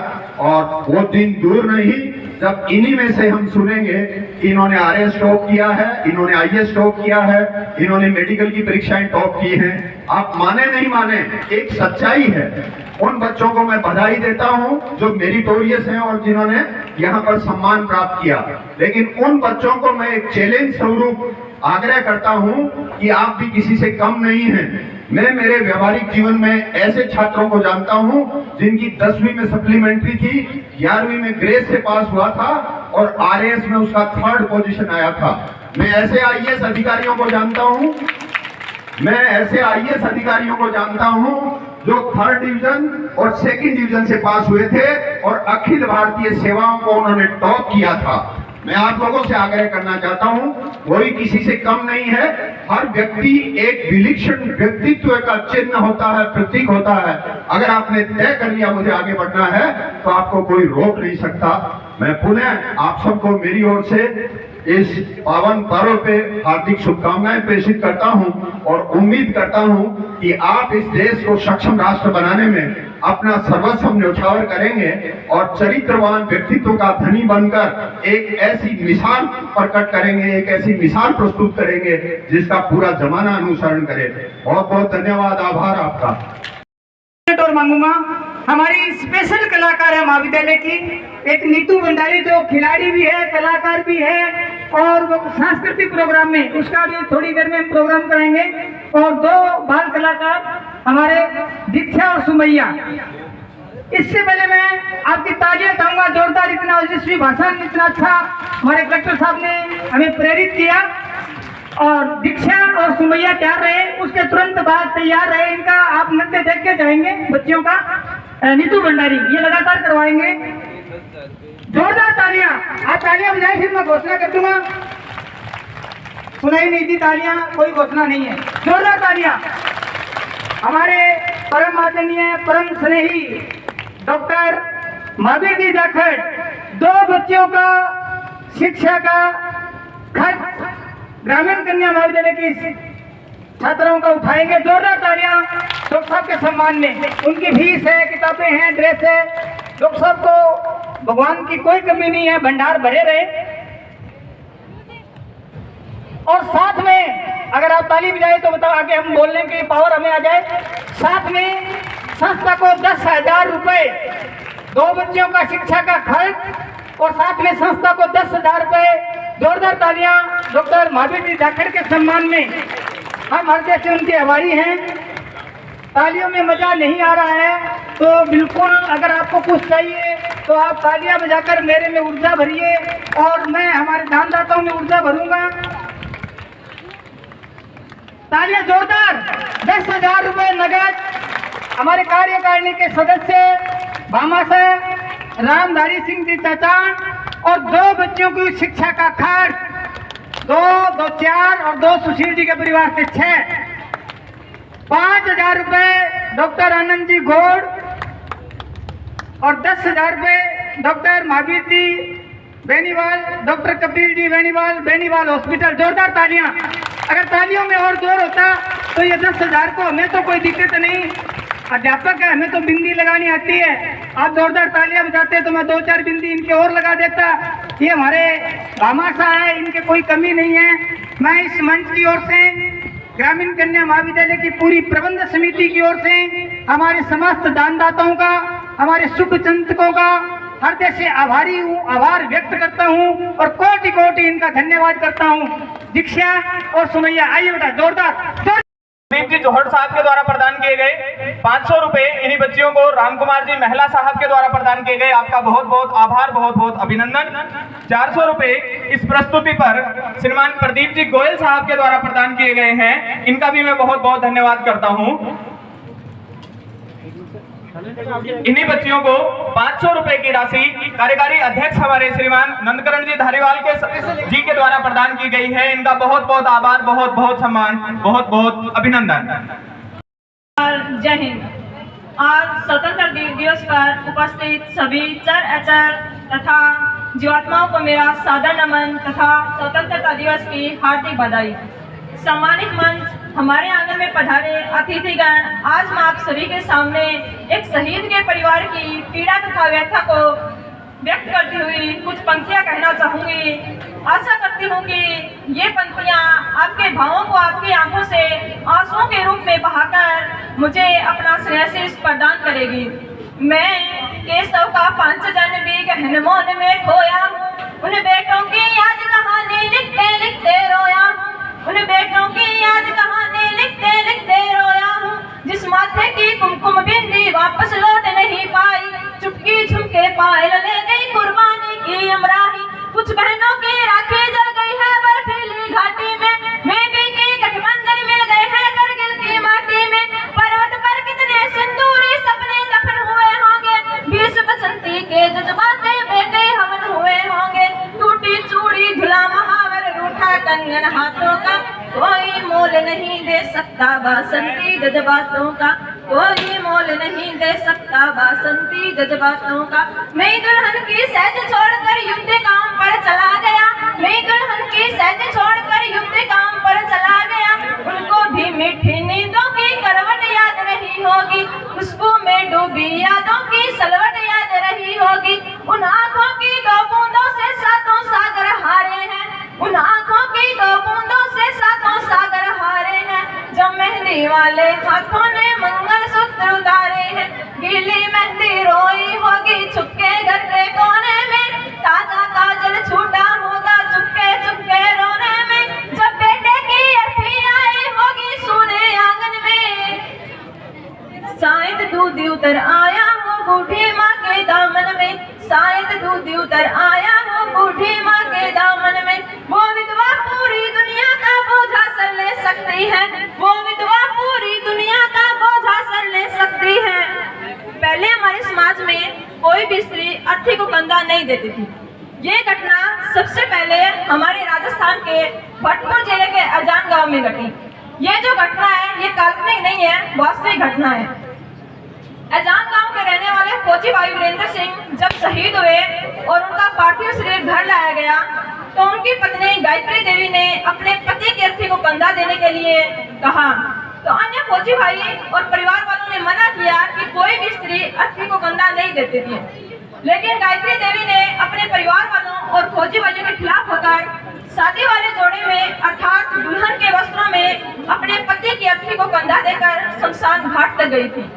और वो दिन दूर नहीं जब इन्हीं में से हम सुनेंगे कि इन्होंने आरएस टॉप किया है, इन्होंने आईएएस टॉप किया है, इन्होंने मेडिकल की परीक्षाएं टॉप की हैं। आप माने नहीं माने, एक सच्चाई है। उन बच्चों को मैं बधाई देता हूं जो मेरिटोरियस हैं और जिन्होंने यहाँ पर सम्मान प्राप्त किया। लेकिन उन बच्चों को मैं एक चैलेंज स्वरूप आग्रह करता हूं कि आप भी किसी से कम नहीं हैं। मैं मेरे व्यवहारिक जीवन में ऐसे छात्रों को जानता हूं जिनकी 10वीं में सप्लीमेंट्री थी, 11वीं में ग्रेस से पास हुआ था और आरएएस में उसका 3rd पोजीशन आया था। मैं ऐसे आईएएस अधिकारियों को जानता हूं, जो 3rd डिवीजन और 2nd डिवीजन से पास हुए थे और अखिल भारतीय सेवाओं को उन्होंने टॉप किया था। मैं आप लोगों से आग्रह करना चाहता हूं, कोई किसी से कम नहीं है। हर व्यक्ति एक विलक्षण व्यक्तित्व का चिन्ह होता है, प्रतीक होता है। अगर आपने तय कर लिया मुझे आगे बढ़ना है तो आपको कोई रोक नहीं सकता। मैं पुनः आप सबको मेरी ओर से इस पावन पर्व पे हार्दिक शुभकामनाएं प्रेषित करता हूं और उम्मीद करता हूं कि आप इस देश को सक्षम राष्ट्र बनाने में अपना सर्वस्व न्यौछावर करेंगे और चरित्रवान व्यक्तित्व का धनी बनकर एक ऐसी मिसाल प्रकट करेंगे, एक ऐसी मिसाल प्रस्तुत करेंगे जिसका पूरा जमाना अनुसरण करे। बहुत बहुत धन्यवाद, आभार आपका। और मांगूंगा, हमारी स्पेशल कलाकार है महाविद्यालय की एक नीतू भंडारी, जो खिलाड़ी भी है, कलाकार भी है और वो सांस्कृतिक प्रोग्राम में उसका भी थोड़ी देर में प्रोग्राम कराएंगे। और 2 बाल कलाकार हमारे दीक्षा और सुमैया। इससे पहले मैं आपकी तालियां चाहूंगा जोरदार, इतना ओजस्वी भाषण, इतना अच्छा हमारे कलेक्टर साहब ने हमें प्रेरित किया। और दीक्षा और सुमैया तैयार रहे, उसके तुरंत बाद तैयार रहे। इनका आप नृत्य देख के जाएंगे बच्चियों का। नीतू भंडारी ये लगातार करवाएंगे। जोरदार तालियां, आप तालियां बजाएं, फिर मैं घोषणा कर दूंगा। सुनाई नहीं थी तालियां, कोई घोषणा नहीं है। जोरदार तालियां हमारे परम आदरणीय, परम स्नेही डॉक्टर महावीर जी जाखड़ 2 बच्चियों का शिक्षा का खर्च ग्रामीण कन्या महाविद्यालय की छात्राओं का उठाएंगे। जोरदार तालियां डॉक्टर साहब के सम्मान में। उनकी फीस है, किताबें हैं, ड्रेस है। डॉक्टर साहब को भगवान की कोई कमी नहीं है, भंडार भरे रहे। और साथ में अगर आप ताली बजाए तो बताओ, आगे हम बोलने की पावर हमें आ जाए। साथ में संस्था को 10,000 रुपए, 2 बच्चों का शिक्षा का खर्च और साथ में संस्था को 10,000 रुपए। जोरदार तालियां डॉक्टर महावीर जी जाखड़ के सम्मान में। हम हर जैसे उनके आभारी हैं। तालियों में मजा नहीं आ रहा है तो बिल्कुल, अगर आपको कुछ चाहिए तो आप तालियां बजाकर मेरे में ऊर्जा भरिए और मैं हमारे दानदाताओं में ऊर्जा भरूंगा। तालियां जोरदार। 10,000 रुपए नगद हमारे कार्यकारिणी के सदस्य भामाशाह रामधारी सिंह जी चाचान और 2 बच्चों की शिक्षा का खर्च 2 4 और 2 सुशील जी के परिवार से 6। 5,000 रुपए डॉक्टर आनंद जी घोड़ और 10,000 रुपए doctor Mahavir ji Beniwal, doctor Kapil ji Beniwal hospital. जोरदार तालियां। अगर तालियों में और जोर होता तो ये 10,000 को, हमें तो कोई दिक्कत नहीं, अध्यापक है, हमें तो बिंदी लगानी आती है। आप जोरदार तालियां बजाते तो मैं 2-4 बिंदी इनके और लगा देता। ये हमारे भामाशाह है, इनके कोई कमी नहीं है। मैं इस मंच की ओर से, ग्रामीण कन्या महाविद्यालय की पूरी प्रबंध समिति की ओर से, हमारे समस्त दानदाताओं का, हमारे शुभ चिंतकों का हृदय से आभारी हूँ, आभार व्यक्त करता हूँ और कोटि कोटि इनका धन्यवाद करता हूँ। दीक्षा और सुमैया, आइए बेटा जोरदार। दीप जी जोहड़ साहब के द्वारा प्रदान किए गए 500 रुपए इन्हीं बच्चियों को राम कुमार जी महिला साहब के द्वारा प्रदान किए गए। आपका बहुत बहुत आभार, बहुत बहुत अभिनंदन। 400 रुपए इस प्रस्तुति पर श्रीमान प्रदीप जी गोयल साहब के द्वारा प्रदान किए गए हैं। इनका भी मैं बहुत बहुत धन्यवाद करता हूँ। इन्हीं बच्चियों को 500 रुपए की राशि कार्यकारी अध्यक्ष हमारे श्रीमान नंदकरण जी धारीवाल के जी के द्वारा प्रदान की गई है। इनका बहुत बहुत आभार, बहुत बहुत सम्मान, बहुत बहुत अभिनंदन। जय हिंद। आज स्वतंत्रता दिवस पर उपस्थित सभी चर अचर तथा जीवात्माओं को मेरा सादर नमन तथा स्वतंत्रता दिवस की हार्दिक बधाई। सम्मानित मंच हमारे आंगन में पधारे अतिथिगण, आज मैं आप सभी के सामने एक शहीद के परिवार की पीड़ा तथा व्यथा को व्यक्त करती हुई कुछ पंक्तियां कहना चाहूंगी। आशा करती हूँ कि ये पंक्तियां आपके भावों को आपकी आंखों से आंसुओं के रूप में बहाकर मुझे अपना स्नेह प्रदान करेगी। मैं केशव का पंचजन भी गहन मौन में खोया हूँ, उन बेटों की याद कहानी लिखते लिखते रोया हूँ, उन बेटों की याद कहानी लिखते लिखते रोया हूँ, जिस माथे की कुमकुम बिंदी वापस लौट नहीं पाई, चुटकी झुमके पायल ले गई कुर्बानी की अमराही, कुछ बहनों की राखी जल गई है बर्फीली घाटी में, बेबी की गठबंधन मिल गए हैं करगिल की माटी में, पर्वत पर कितने सिंदूरी सपने दफन हुए होंगे, 20 बसंती के जज्बाते बेटे हवन हुए होंगे, टूटी चूड़ी धुला महावर रूठा कंगन हाथों का, कोई मोल नहीं दे सकता बासंती जज्बातों का, कोई मोल नहीं दे सकता बासंती जज्बातों का। मैं दुल्हन की सहज छोड़कर युद्ध काम पर चला गया, मैं दुल्हन की सहज छोड़कर युद्ध काम पर चला गया, उनको भी मीठी नींदों की करवट याद रही होगी, खुशबू में डूबी यादों की सलवट याद रही होगी, उन आंखों की 2 बूंदों से 7 सागर हारे हैं, उन आंखों की 2 बूंदों से 7 सागर हारे हैं, जो मेहंदी वाले हाथों ने मंगलसूत्र उतारे हैं, गीली मेहंदी रोई होगी छुपके घर के कोने में, ताजा काजल छूटा होगा चुपके चुपके रोने में, जब बेटे की अर्थी आई होगी सोने आंगन में, शायद दूध उतर आया हो बूढ़ी माँ के दामन में, शायद दूध उतर आया हो बूढ़ी माँ के दामन में, वो विधवा पूरी दुनिया का बोझा सर ले सकती है, वो विधवा पूरी दुनिया का बोझा सर ले सकती है। पहले हमारे समाज में कोई भी स्त्री अर्थी को कंधा नहीं देती थी। ये घटना सबसे पहले हमारे राजस्थान के भटपुर जिले के अजान गांव में घटी। ये जो घटना है ये काल्पनिक नहीं है, वास्तविक घटना है। अजान गांव के रहने वाले फौजी भाई वीरेंद्र सिंह जब शहीद हुए और उनका पार्थिव शरीर घर लाया गया तो उनकी पत्नी गायत्री देवी ने अपने पति की अर्थी को कंधा देने के लिए कहा, तो अन्य फौजी भाई और परिवार वालों ने मना किया कि कोई भी स्त्री अर्थी को कंधा नहीं देती थी, लेकिन गायत्री देवी ने अपने परिवार वालों और फौजी भाइयों के खिलाफ होकर शादी वाले जोड़े में अर्थात दुल्हन के वस्त्रों में अपने पति की अर्थी को कंधा देकर शमशान घाट तक गई थी।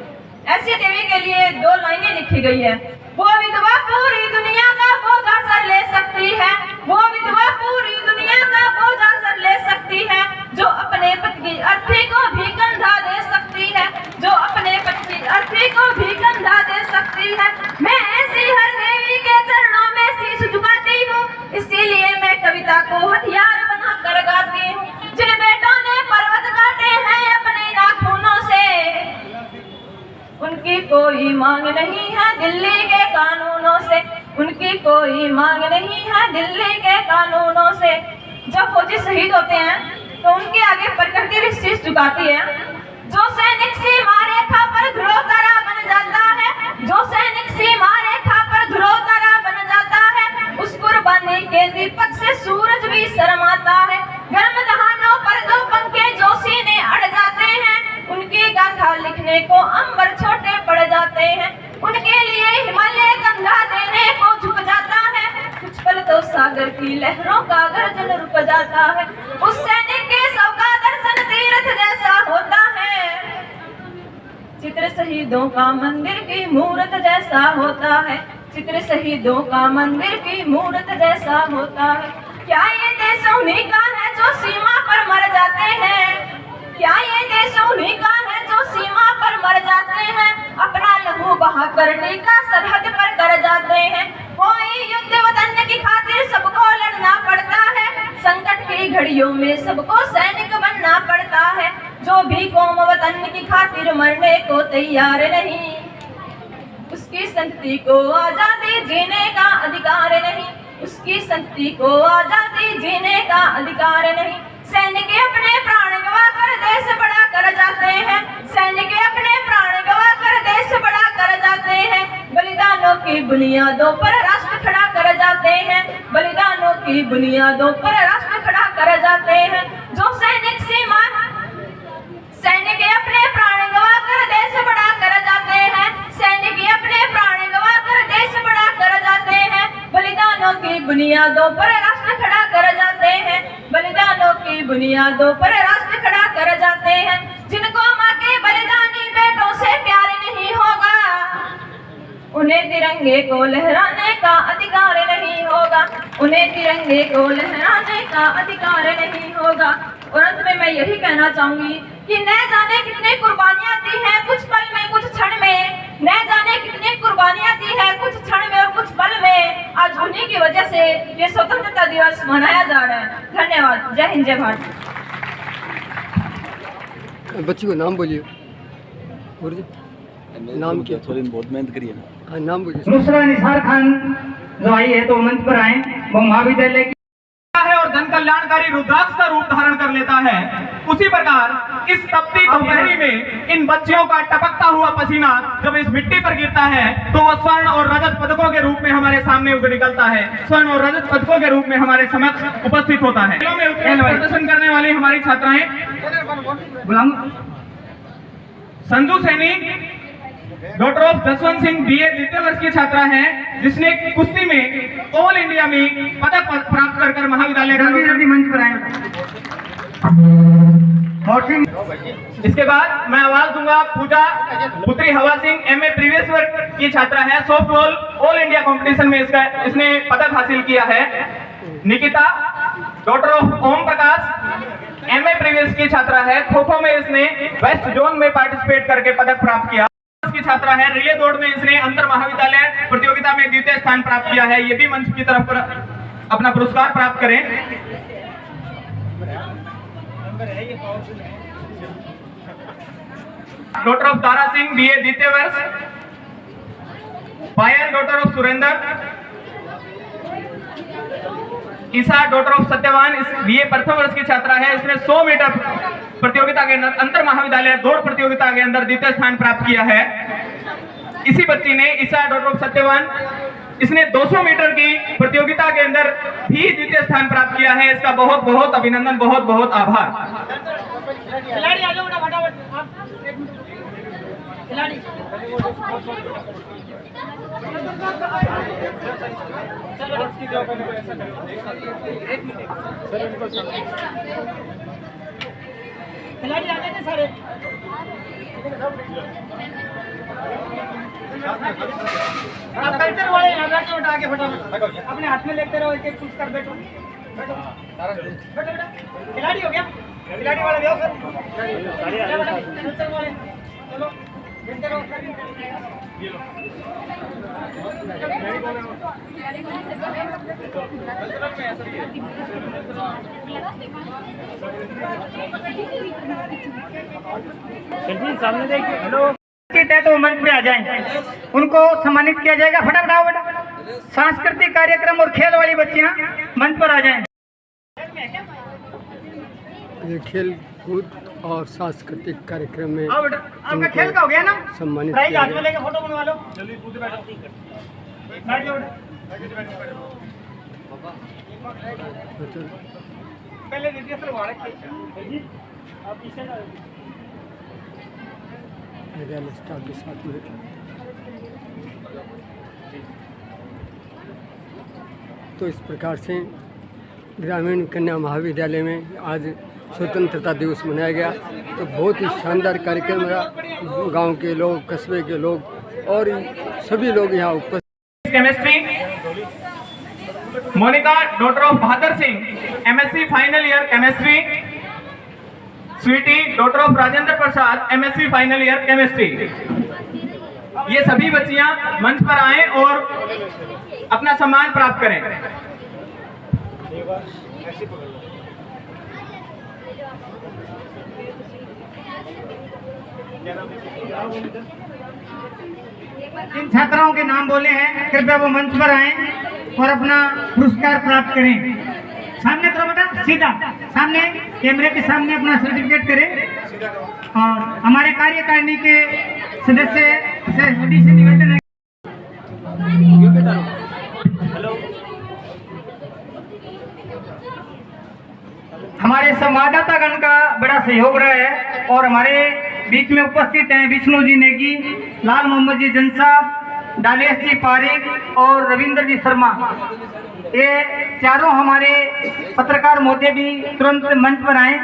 ऐसी देवी के लिए 2 लाइनें लिखी गई है, वो विधवा पूरी दुनिया का बोझा सर ले सकती है, वो विधवा पूरी दुनिया का बोझा सर ले सकती है, जो अपने पति की अर्थी को भी कंधा दे सकती है, जो अपने पति की अर्थी को भी कंधा दे सकती है। मैं ऐसी हर देवी के चरणों में शीश झुकाती हूँ, इसीलिए मैं कविता को हथियार बना कर गाती हूँ। जिन बेटों ने पर्वत काटे हैं अपने नाखूनों से, उनकी कोई मांग नहीं है दिल्ली के कानूनों से, उनकी कोई मांग नहीं है दिल्ली के कानूनों से। जब फौजी शहीद होते हैं तो उनके आगे प्रकृति भी शीश झुकाती है। जो सैनिक सीमा रेखा पर ध्रुव तारा बन जाता है, जो सैनिक सीमा रेखा पर ध्रुव तारा बन जाता है, उस कुर्बानी के दीपक से सूरज भी शर्माता है। गर्म दहानों पर 2 पंखे जो सीने अड़ जाते हैं, उनकी गाथा लिखने को अंबर छोटे पड़ जाते हैं, उनके लिए हिमालय कंधा देने को झुक जाता है, कुछ पल तो सागर की लहरों का गर्जन रुक जाता है। उस सैनिक के शव का दर्शन तीर्थ जैसा होता है, चित्र शहीदों का मंदिर की मूर्त जैसा होता है, चित्र शहीदों का मंदिर की मूर्त जैसा होता है। क्या ये देश उन्हीं का है जो सीमा पर मर जाते हैं, क्या ये देश उन्हीं का है जो सीमा पर मर जाते हैं, अपना लहू बहाकर टीका सरहद पर कर जाते हैं। कोई युद्ध वतन की खातिर सबको लड़ना पड़ता है, संकट की घड़ियों में सबको सैनिक बनना पड़ता है। जो भी कौम वतन की खातिर मरने को तैयार नहीं, उसकी संतति को आजादी जीने का अधिकार नहीं, उसकी संतति को आजादी जीने का अधिकार नहीं। सैनिक अपने प्राण गवा कर देश बड़ा कर जाते हैं, सैनिक अपने प्राण गवा कर देश बड़ा कर जाते हैं, बलिदानों की बुनियादों पर राष्ट्र खड़ा कर जाते हैं, बलिदानों की बुनियादों पर राष्ट्र खड़ा कर जाते हैं। जो सैनिक सीमा सैनिक अपने प्राण गवा कर देश बड़ा कर जाते हैं, सैनिक अपने प्राण गवा कर देश बड़ा कर जाते हैं, बलिदानों की बुनियादों पर राष्ट्र खड़ा कर जाते हैं, बलिदानों की बुनियादों पर राष्ट्र खड़ा कर जाते हैं। जिनको माँ के बलिदानी बेटों से प्यार नहीं होगा, उन्हें तिरंगे को लहराने का अधिकार नहीं होगा, उन्हें तिरंगे को लहराने का अधिकार नहीं होगा। और अंत में मैं यही कहना चाहूंगी कि न जाने कितनी कुर्बानियां दी हैं कुछ पल में कुछ क्षण में, न जाने कितनी कुर्बानियां दी है कुछ क्षण में और कुछ पल में, आज उन्हीं की वजह से ये स्वतंत्रता दिवस मनाया जा रहा है। धन्यवाद। जय हिंद, जय भारत। बच्ची को नाम बोलिए। नाम क्या? थोड़ी बहुत मेहनत करिए ना। हाँ, नाम बोलिए। दूसरा निसार खान जो आई है तो मंच पर आए, वो महाविद्यालय की है और जन कल्याणकारी रुद्राक्ष का रूप धारण कर लेता है। उसी प्रकार इस तपती दोपहरी में इन बच्चियों का टपकता हुआ पसीना जब इस मिट्टी पर गिरता है तो वह स्वर्ण और रजत पदकों के रूप में हमारे सामने उभर निकलता है, स्वर्ण और रजत पदकों के रूप में हमारे समक्ष उपस्थित होता है। खेलों में उत्कृष्ट प्रदर्शन करने वाली हमारी छात्राएं Sanju Saini doctor of Jaswant Singh BA द्वितीय वर्ष की छात्रा है, जिसने कुश्ती में ऑल इंडिया में पदक प्राप्त कर महाविद्यालय मंच पर आए। इसके बाद मैं आवाज दूंगा पूजा पुत्री हवा सिंह MA प्रीवियस वर्ष की छात्रा है, सॉफ्टबॉल ऑल इंडिया कंपटीशन में इसने पदक हासिल किया है। Nikita doctor of Om Prakash MA previous की छात्रा है, खो खो में इसने वेस्ट जोन में पार्टिसिपेट करके पदक प्राप्त किया। की छात्रा है, रिले दौड़ में इसने अंतर महाविद्यालय प्रतियोगिता में द्वितीय स्थान प्राप्त किया है। ये भी मंच की तरफ पर अपना पुरस्कार प्राप्त करें। Daughter of Tara Singh BA द्वितीय वर्ष, Payal daughter of Surendra, Isa daughter of Satyavan इस BA प्रथम वर्ष की छात्रा है, इसने 100 मीटर प्रतियोगिता के अंदर अंतर महाविद्यालय दौड़ प्रतियोगिता के अंदर द्वितीय स्थान प्राप्त किया है। इसी बच्ची ने ईसा डॉक्टर ऑफ सत्यवान इसने 200 मीटर की प्रतियोगिता के अंदर भी द्वितीय स्थान प्राप्त किया है। इसका बहुत बहुत अभिनंदन, बहुत बहुत आभार। खिलाड़ी आ जाओ फटाफट, खिलाड़ी खिलाड़ी आ जाते सारे। आप कल्चर वाले यहाँ बैठो, उठा के फटाफट अपने हाथ में लेते रहो, एक एक कुछ कर बैठो बैठो बैठो बेटा। खिलाड़ी हो गया, खिलाड़ी वाले जाओ सर, कल्चर वाले चलो बैठते रहो। सामने देखिए। हेलो तो मंच पे आ जाएं, उनको सम्मानित किया जाएगा। फटाफट आओ बेटा। सांस्कृतिक कार्यक्रम और खेल वाली बच्चियां मंच पर आ जाएं। ये खेल कूद और सांस्कृतिक कार्यक्रम में आओ बेटा, आपका खेल का हो गया ना, सम्मानित प्राइज हाथ में लेके फोटो बनवा लो। जल्दी कूद बैठो, बैठ जाओ बेटा। पहले दीजिए सर वाले जी, आप पीछे जाओ। स्टाफ के साथ में तो इस प्रकार से ग्रामीण कन्या महाविद्यालय में आज स्वतंत्रता दिवस मनाया गया। तो बहुत ही शानदार कार्यक्रम रहा। गांव के लोग, कस्बे के लोग और सभी लोग यहाँ उपस्थित। Chemistry Monika doctor of Bahadur Singh MSc final year chemistry, Sweety doctor of Rajendra Prasad MSc final year chemistry. ये सभी बच्चियां मंच पर आएं और अपना सम्मान प्राप्त करें। जिन छात्राओं के नाम बोले हैं कृपया वो मंच पर आएं और अपना पुरस्कार प्राप्त करें। सामने करो बेटा, सीधा सामने कैमरे के सामने अपना सर्टिफिकेट करें। और हमारे कार्यकारिणी के सदस्य से सभी से निवेदन है। हमारे संवाददाता गण का बड़ा सहयोग रहा है। और हमारे बीच में उपस्थित हैं विष्णु जी नेगी, लाल मोहम्मद जी जंसाब, डालेश जी पारिक और रविंद्र जी शर्मा। ये चारों हमारे पत्रकार महोदय भी तुरंत मंच पर आए।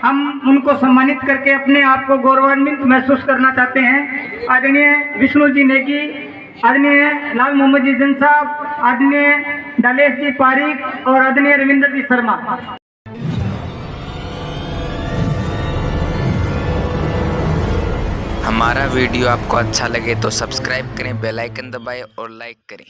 हम उनको सम्मानित करके अपने आप को गौरवान्वित महसूस करना चाहते हैं। आदरणीय विष्णु जी नेगी, आदरणीय लाल मोहम्मद जी जंसाब, आदरणीय डालेश जी पारिक और आदरणीय रविंद्र जी शर्मा। हमारा वीडियो आपको अच्छा लगे तो सब्सक्राइब करें, बेल आइकन दबाएं और लाइक करें।